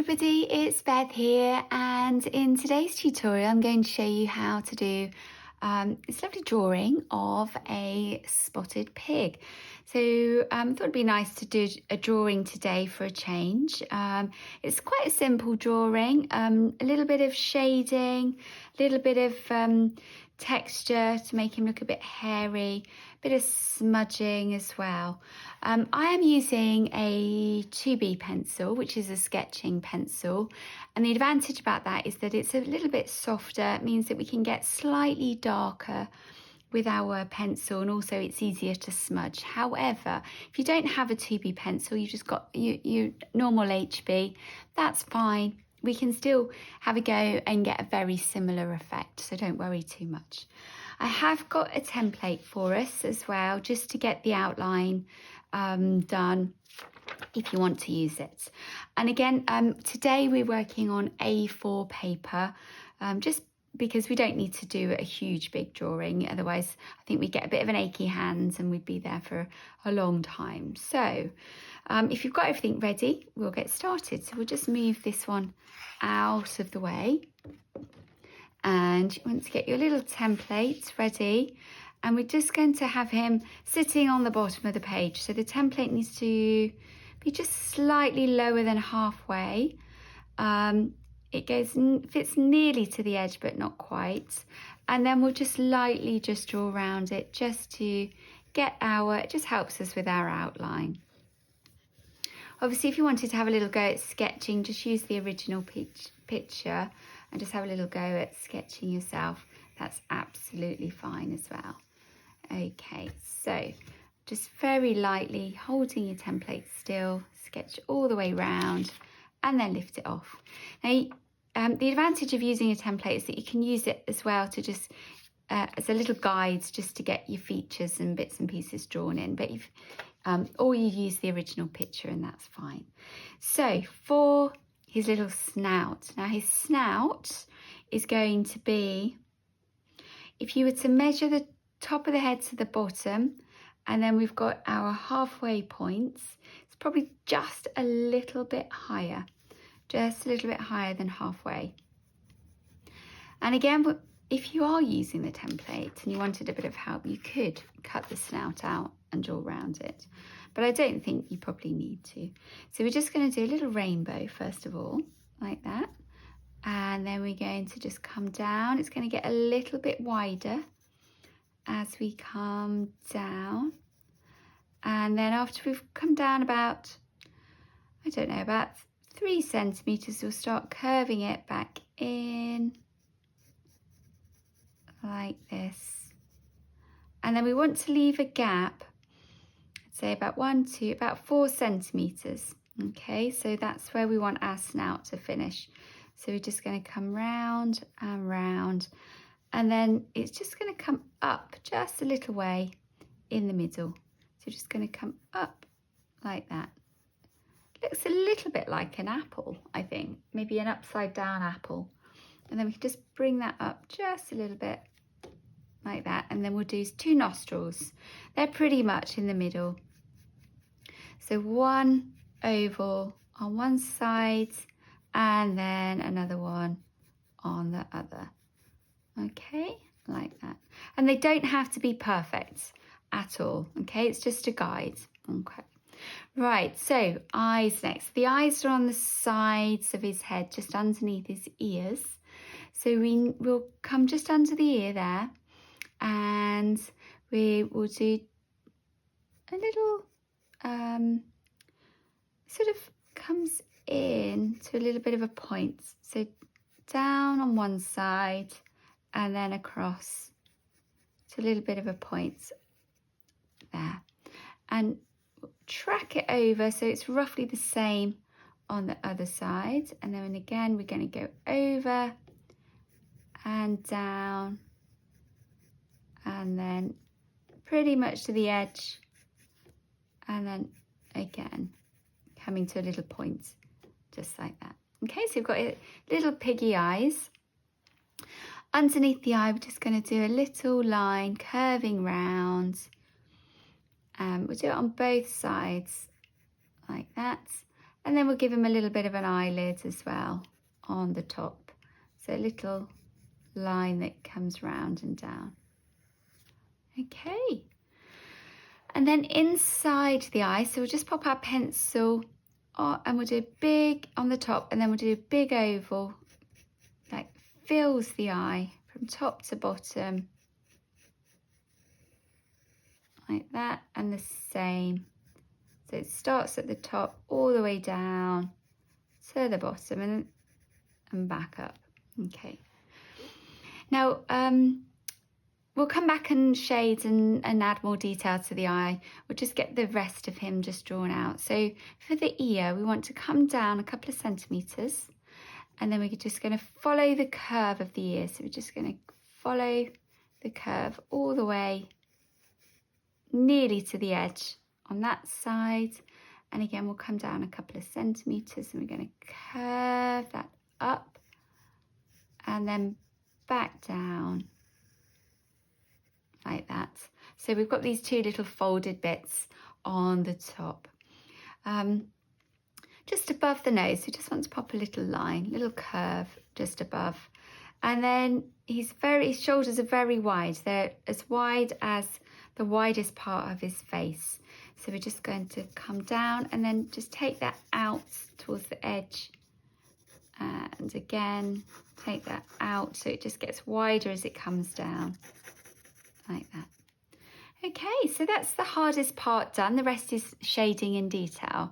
everybody, it's Beth here, and in today's tutorial I'm going to show you how to do this lovely drawing of a spotted pig. So I thought it'd be nice to do a drawing today for a change. It's quite a simple drawing, a little bit of shading, a little bit of texture to make him look a bit hairy, a bit of smudging as well. I am using a 2B pencil, which is a sketching pencil, and the advantage about that is that it's a little bit softer. It means that we can get slightly darker with our pencil, and also it's easier to smudge. However, if you don't have a 2B pencil, you've just got your normal HB, that's fine. We can still have a go and get a very similar effect, so don't worry too much. I have got a template for us as well, just to get the outline done if you want to use it. And again, today we're working on A4 paper, just because we don't need to do a huge big drawing, otherwise I think we get a bit of an achy hands and we'd be there for a long time. So if you've got everything ready, we'll get started. So we'll just move this one out of the way, and you want to get your little template ready, and we're just going to have him sitting on the bottom of the page. So the template needs to be just slightly lower than halfway. It fits nearly to the edge, but not quite. And then we'll just lightly just draw around it, just to get it just helps us with our outline. Obviously, if you wanted to have a little go at sketching, just use the original picture and just have a little go at sketching yourself. That's absolutely fine as well. Okay, so just very lightly holding your template still, sketch all the way round and then lift it off. Now, the advantage of using a template is that you can use it as well to just as a little guide, just to get your features and bits and pieces drawn in, but or you use the original picture and that's fine. So for his little snout, now his snout is going to be, if you were to measure the top of the head to the bottom, and then we've got our halfway points, it's probably just a little bit higher, just a little bit higher than halfway. And again, if you are using the template and you wanted a bit of help, you could cut the snout out and draw around it, but I don't think you probably need to. So we're just going to do a little rainbow first of all, like that, and then we're going to just come down. It's going to get a little bit wider as we come down, and then after we've come down about, I don't know, about 3 centimeters, we'll start curving it back in like this, and then we want to leave a gap, I'd say about 4 centimeters. Okay, so that's where we want our snout to finish. So we're just going to come round and round, and then it's just going to come up just a little way in the middle. So just going to come up like that. Looks a little bit like an apple, I think, maybe an upside down apple. And then we can just bring that up just a little bit like that, and then we'll do 2 nostrils. They're pretty much in the middle. So one oval on one side and then another one on the other. Okay, like that. And they don't have to be perfect at all, okay? It's just a guide, okay? Right, so eyes next. The eyes are on the sides of his head, just underneath his ears. So we will come just under the ear there, and we will do a little, sort of comes in to a little bit of a point. So down on one side and then across to a little bit of a point there. And track it over so it's roughly the same on the other side, and then again we're going to go over and down and then pretty much to the edge, and then again coming to a little point just like that. Okay, so you've got little piggy eyes. Underneath the eye we're just going to do a little line curving round. We'll do it on both sides like that, And then we'll give him a little bit of an eyelid as well on the top. So a little line that comes round and down. Okay. And then inside the eye, so we'll just pop our pencil and we'll do a big on the top, and then we'll do a big oval that fills the eye from top to bottom. Like that, and the same. So it starts at the top all the way down to the bottom and back up. Okay. Now, we'll come back and shade and add more detail to the eye. We'll just get the rest of him just drawn out. So for the ear, we want to come down a couple of centimetres, and then we're just going to follow the curve of the ear. So we're just going to follow the curve all the way nearly to the edge on that side. And again, we'll come down a couple of centimetres, and we're going to curve that up and then back down. Like that. So we've got these two little folded bits on the top. Just above the nose, we just want to pop a little line, little curve just above. And then his shoulders are very wide. They're as wide as the widest part of his face. So we're just going to come down and then just take that out towards the edge. And again, take that out so it just gets wider as it comes down. Like that. Okay, so that's the hardest part done. The rest is shading in detail.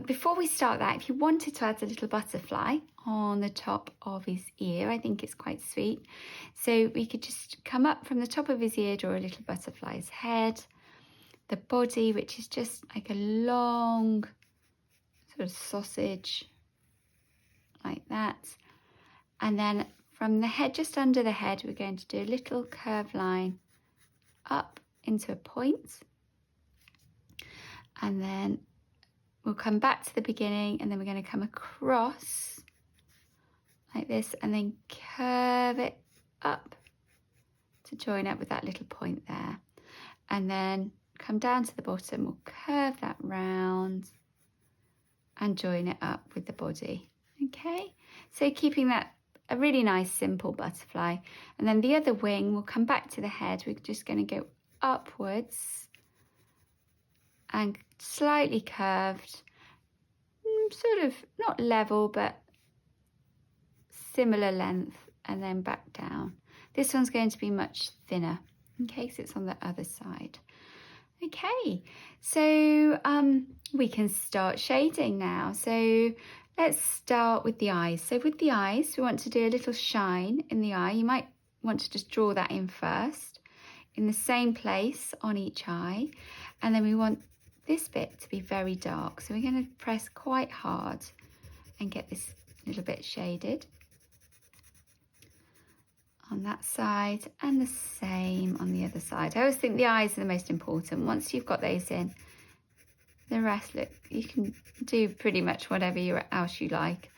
Before we start that, if you wanted to add a little butterfly on the top of his ear, I think it's quite sweet. So we could just come up from the top of his ear, draw a little butterfly's head, the body, which is just like a long sort of sausage, like that. And then from the head, just under the head, we're going to do a little curved line up into a point, and then we'll come back to the beginning, and then we're going to come across like this and then curve it up to join up with that little point there, and then come down to the bottom. We'll curve that round and join it up with the body. Okay, so keeping that a really nice simple butterfly. And then the other wing, we'll come back to the head. We're just going to go upwards and slightly curved, sort of not level but similar length, and then back down. This one's going to be much thinner in case it's on the other side. Okay, so we can start shading now. So let's start with the eyes. So with the eyes, we want to do a little shine in the eye. You might want to just draw that in first, in the same place on each eye. And then we want this bit to be very dark. So we're going to press quite hard and get this little bit shaded on that side, and the same on the other side. I always think the eyes are the most important. Once you've got those in, the rest, look, you can do pretty much whatever else you like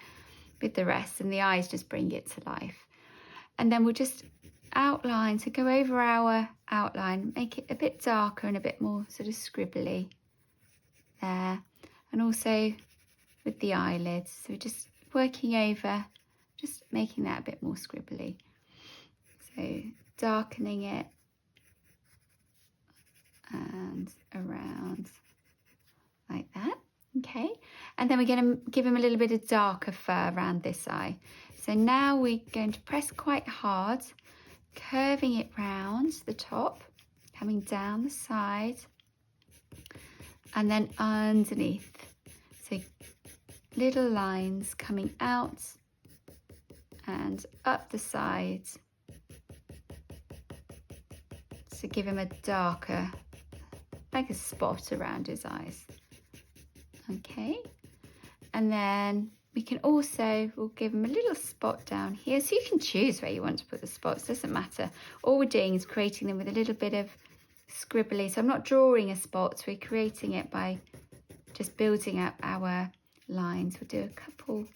with the rest, and the eyes just bring it to life. And then we'll just outline, so go over our outline, make it a bit darker and a bit more sort of scribbly there. And also with the eyelids, so we're just working over, just making that a bit more scribbly. So darkening it and around like that. Okay, and then we're going to give him a little bit of darker fur around this eye. So now we're going to press quite hard, curving it round the top, coming down the side, and then underneath. So little lines coming out and up the sides to give him a darker, like a spot around his eyes. Okay, and then we can also, we'll give him a little spot down here, so you can choose where you want to put the spots, doesn't matter. All we're doing is creating them with a little bit of scribbly, so I'm not drawing a spot, we're creating it by just building up our lines. We'll do a couple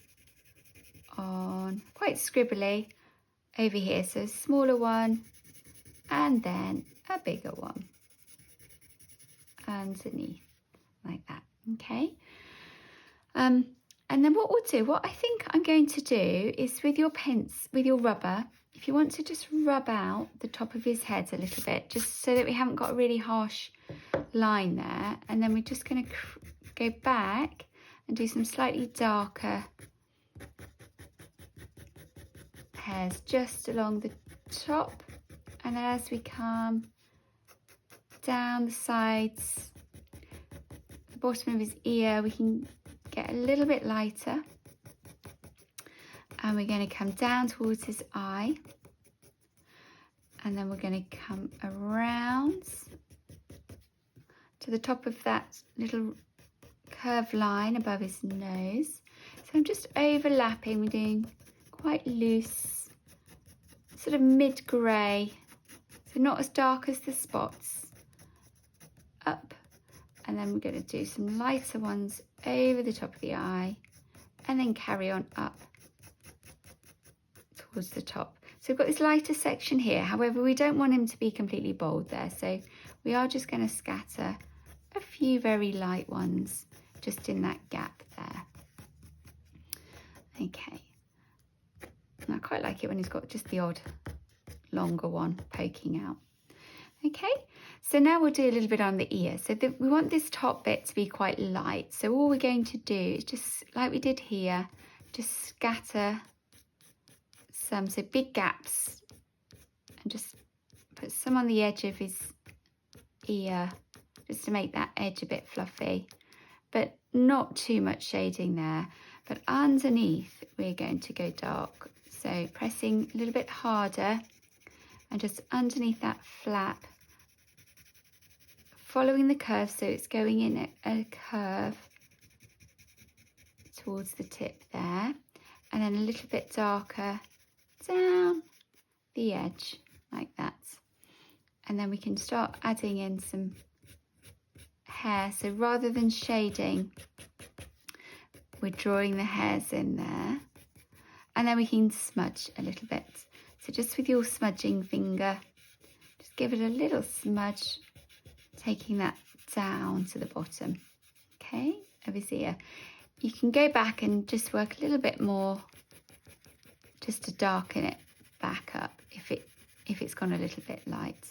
on, quite scribbly over here, so a smaller one and then a bigger one underneath, like that. Okay, And then what I think I'm going to do is with your rubber, if you want to just rub out the top of his head a little bit, just so that we haven't got a really harsh line there. And then we're just going to go back and do some slightly darker hairs just along the top. And as we come down the sides, the bottom of his ear, we can get a little bit lighter. And we're going to come down towards his eye. And then we're going to come around to the top of that little curved line above his nose. So I'm just overlapping. We're doing quite loose, sort of mid-grey, so not as dark as the spots. Up. And then we're going to do some lighter ones over the top of the eye, and then carry on up towards the top. So we've got this lighter section here. However, we don't want him to be completely bold there. So we are just going to scatter a few very light ones just in that gap there. Okay. And I quite like it when he's got just the odd longer one poking out. Okay, so now we'll do a little bit on the ear. So we want this top bit to be quite light. So all we're going to do is just like we did here, just scatter some big gaps and just put some on the edge of his ear just to make that edge a bit fluffy, but not too much shading there. But underneath we're going to go dark, so pressing a little bit harder and just underneath that flap, following the curve, so it's going in a curve towards the tip there, and then a little bit darker down the edge like that. And then we can start adding in some hair. So rather than shading, we're drawing the hairs in there, and then we can smudge a little bit. So just with your smudging finger, just give it a little smudge, taking that down to the bottom, okay, of his ear. You can go back and just work a little bit more just to darken it back up if it's gone a little bit light.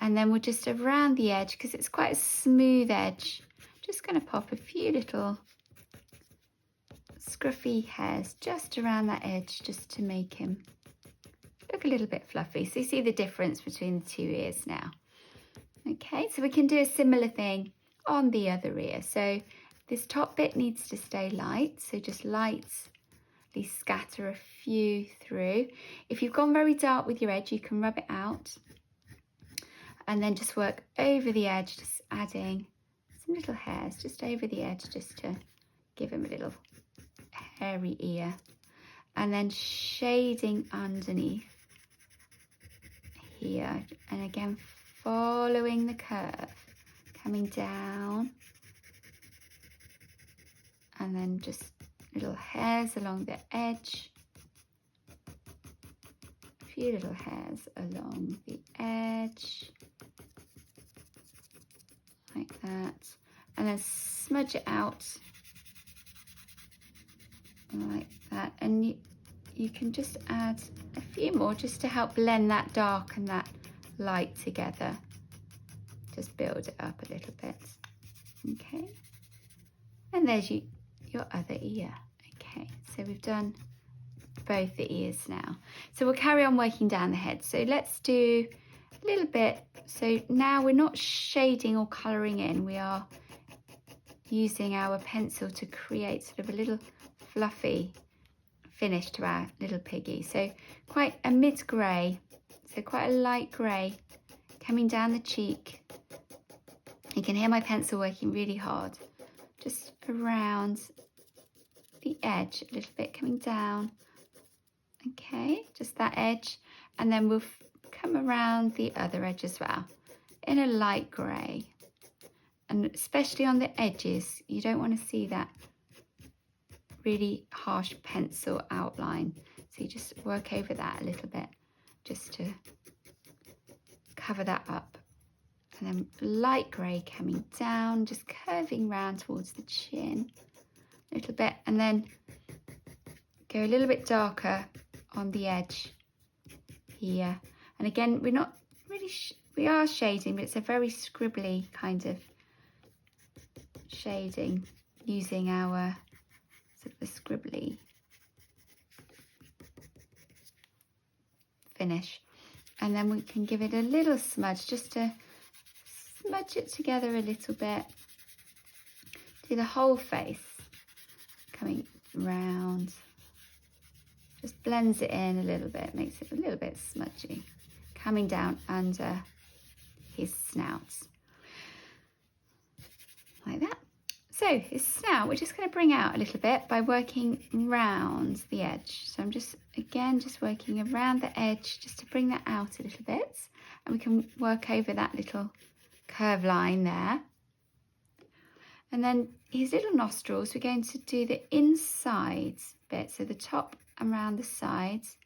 And then we'll just around the edge, because it's quite a smooth edge, just going to pop a few little scruffy hairs just around that edge, just to make him look a little bit fluffy. So you see the difference between the two ears now. Okay, so we can do a similar thing on the other ear. So this top bit needs to stay light, so just lightly scatter a few through. If you've gone very dark with your edge, you can rub it out and then just work over the edge, just adding some little hairs just over the edge, just to give him a little hairy ear, and then shading underneath here, and again following the curve, coming down, and then just little hairs along the edge, a few little hairs along the edge like that, and then smudge it out like that. And you can just add a few more just to help blend that dark and that light together. Just build it up a little bit. Okay, and there's your other ear. Okay, so we've done both the ears now. So we'll carry on working down the head. So let's do a little bit. So now we're not shading or colouring in, we are using our pencil to create sort of a little fluffy finish to our little piggy. So quite a mid-grey, so quite a light grey coming down the cheek. You can hear my pencil working really hard, just around the edge a little bit, coming down. Okay, just that edge, and then we'll come around the other edge as well in a light grey. And especially on the edges, you don't want to see that really harsh pencil outline, so you just work over that a little bit just to cover that up. And then light grey coming down, just curving round towards the chin, a a little bit, and then go a little bit darker on the edge here. And again, we're not really, we are shading, but it's a very scribbly kind of shading using our sort of the scribbly finish. And then we can give it a little smudge just to smudge it together a little bit. Do the whole face coming round. Just blends it in a little bit, makes it a little bit smudgy. Coming down under his snout. Like that. So his snout, we're just going to bring out a little bit by working round the edge. So I'm just, again, just working around the edge just to bring that out a little bit. And we can work over that little curve line there. And then his little nostrils, we're going to do the inside bit, so the top and around the sides.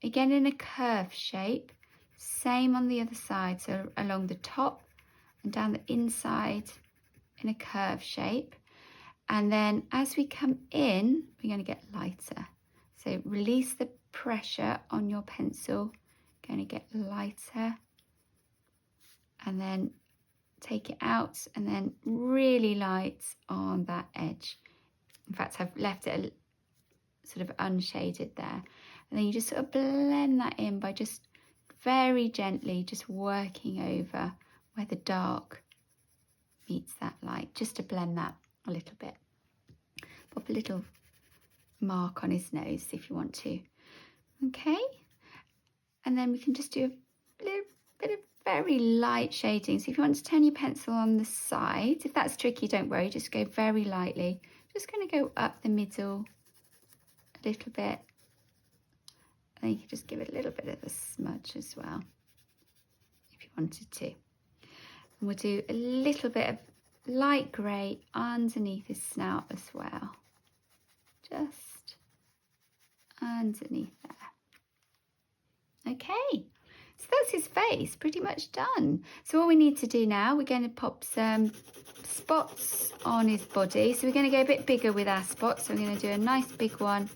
Again in a curve shape, same on the other side, so along the top and down the inside in a curve shape. And then as we come in, we're going to get lighter. So release the pressure on your pencil, going to get lighter, and then take it out, and then really light on that edge. In fact, I've left it sort of unshaded there. And then you just sort of blend that in by just very gently just working over where the dark meets that light, just to blend that a little bit. Pop a little mark on his nose if you want to. Okay, and then we can just do a little bit of very light shading. So if you want to turn your pencil on the side, if that's tricky, don't worry, just go very lightly. Just going to go up the middle a little bit. And then you can just give it a little bit of a smudge as well, if you wanted to. And we'll do a little bit of light grey underneath his snout as well. Just underneath there. Okay, so that's his face pretty much done. So all we need to do now, we're going to pop some spots on his body. So we're going to go a bit bigger with our spots. So we're going to do a nice big one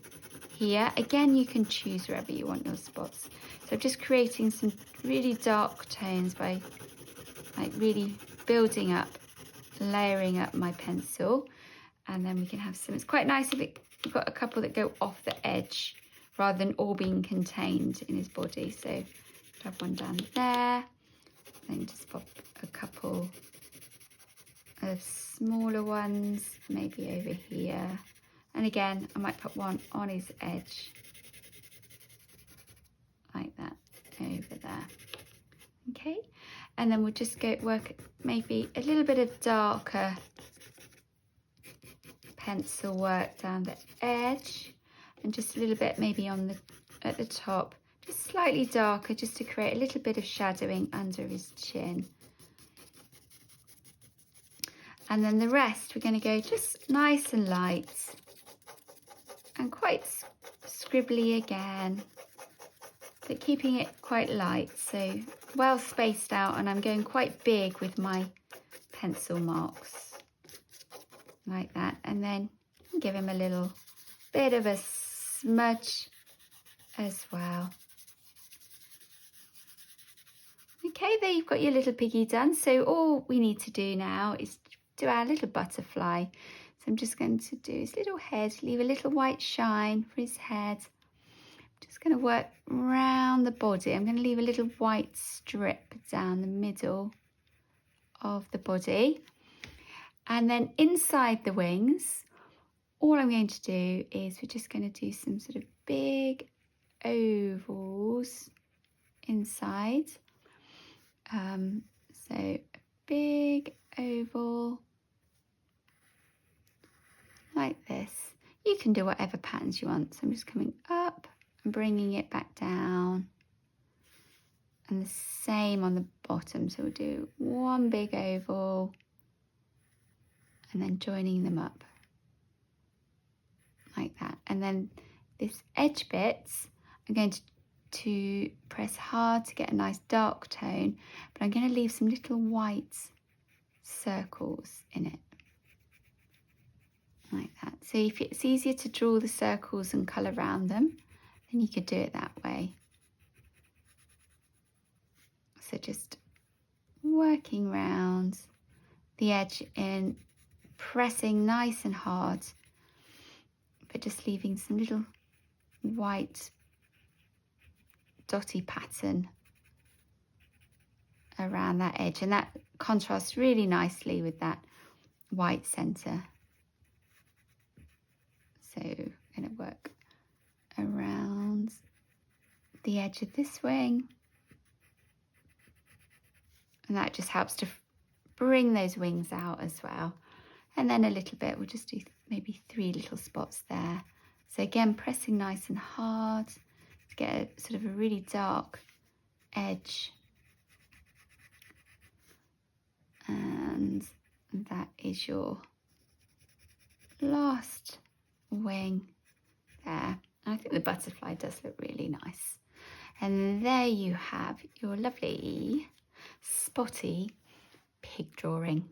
here. Again, you can choose wherever you want your spots. So I'm just creating some really dark tones by like really building up, layering up my pencil. And then we can have some, it's quite nice if we've got a couple that go off the edge rather than all being contained in his body. So have one down there, then just pop a couple of smaller ones maybe over here, and again I might put one on his edge like that over there. Okay, and then we'll just go work maybe a little bit of darker pencil work down the edge, and just a little bit maybe on the at the top, just slightly darker, just to create a little bit of shadowing under his chin. And then the rest, we're going to go just nice and light and quite scribbly again, but keeping it quite light, so well spaced out. And I'm going quite big with my pencil marks like that, and then give him a little bit of a smudge as well. Okay, there you've got your little piggy done. So all we need to do now is do our little butterfly. So I'm just going to do his little head, leave a little white shine for his head. I'm just going to work around the body. I'm going to leave a little white strip down the middle of the body. And then inside the wings, all I'm going to do is we're just going to do some sort of big ovals inside. So a big oval like this. You can do whatever patterns you want. So I'm just coming up and bringing it back down, and the same on the bottom. So we'll do one big oval and then joining them up like that. And then this edge bits, I'm going to press hard to get a nice dark tone, but I'm going to leave some little white circles in it like that. So if it's easier to draw the circles and colour around them, then you could do it that way. So just working round the edge in, pressing nice and hard, but just leaving some little white dotty pattern around that edge, and that contrasts really nicely with that white centre. So I'm going to work around the edge of this wing, and that just helps to bring those wings out as well. And then a little bit, we'll just do maybe 3 little spots there. So again, pressing nice and hard to get a sort of a really dark edge. And that is your last wing there. I think the butterfly does look really nice. And there you have your lovely spotty pig drawing.